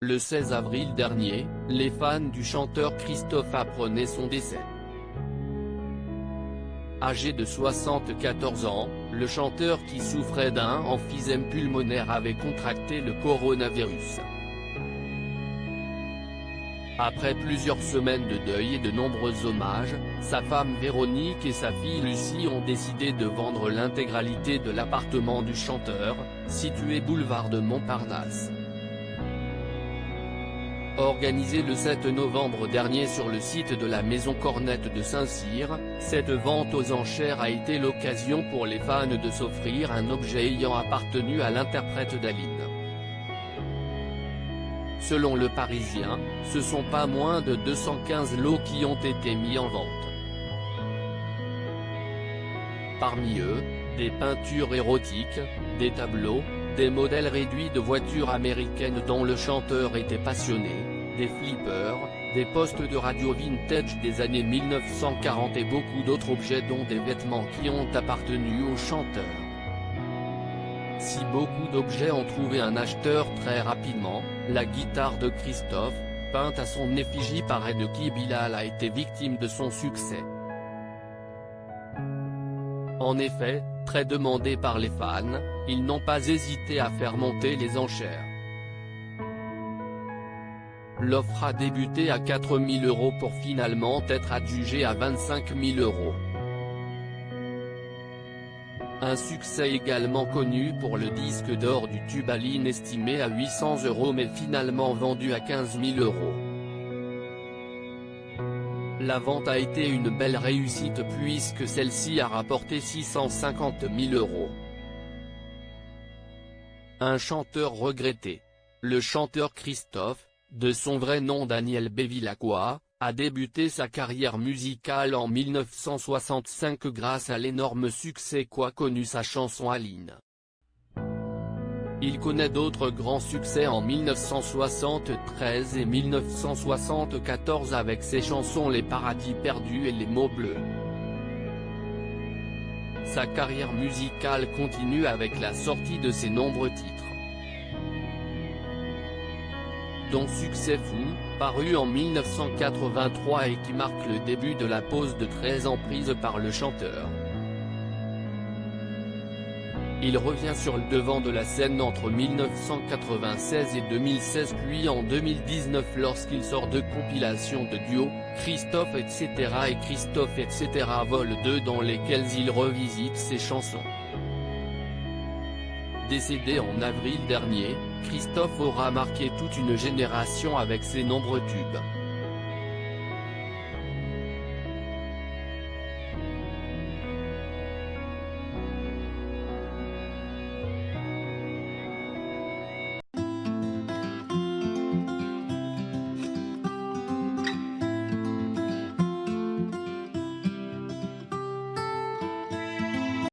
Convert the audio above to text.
Le 16 avril dernier, les fans du chanteur Christophe apprenaient son décès. Âgé de 74 ans, le chanteur qui souffrait d'un emphysème pulmonaire avait contracté le coronavirus. Après plusieurs semaines de deuil et de nombreux hommages, sa femme Véronique et sa fille Lucie ont décidé de vendre l'intégralité de l'appartement du chanteur, situé boulevard de Montparnasse. Organisée le 7 novembre dernier sur le site de la Maison Cornette de Saint-Cyr, cette vente aux enchères a été l'occasion pour les fans de s'offrir un objet ayant appartenu à l'interprète d'Aline. Selon Le Parisien, ce sont pas moins de 215 lots qui ont été mis en vente. Parmi eux, des peintures érotiques, des tableaux, des modèles réduits de voitures américaines dont le chanteur était passionné, des flippers, des postes de radio vintage des années 1940 et beaucoup d'autres objets dont des vêtements qui ont appartenu au chanteur. Si beaucoup d'objets ont trouvé un acheteur très rapidement, la guitare de Christophe, peinte à son effigie par Enki Bilal, a été victime de son succès. En effet, très demandé par les fans, ils n'ont pas hésité à faire monter les enchères. L'offre a débuté à 4 000 € pour finalement être adjugée à 25 000 €. Un succès également connu pour le disque d'or du tube Aline estimé à 800 € mais finalement vendu à 15 000 €. La vente a été une belle réussite puisque celle-ci a rapporté 650 000 €. Un chanteur regretté. Le chanteur Christophe, de son vrai nom Daniel Bevilacqua, a débuté sa carrière musicale en 1965 grâce à l'énorme succès qu'a connu sa chanson Aline. Il connaît d'autres grands succès en 1973 et 1974 avec ses chansons Les Paradis Perdus et Les Mots Bleus. Sa carrière musicale continue avec la sortie de ses nombreux titres, dont Succès fou, paru en 1983 et qui marque le début de la pause de 13 ans prise par le chanteur. Il revient sur le devant de la scène entre 1996 et 2016 puis en 2019 lorsqu'il sort deux compilations de duos, Christophe etc. et Christophe etc. Vol 2 dans lesquels il revisite ses chansons. Décédé en avril dernier, Christophe aura marqué toute une génération avec ses nombreux tubes.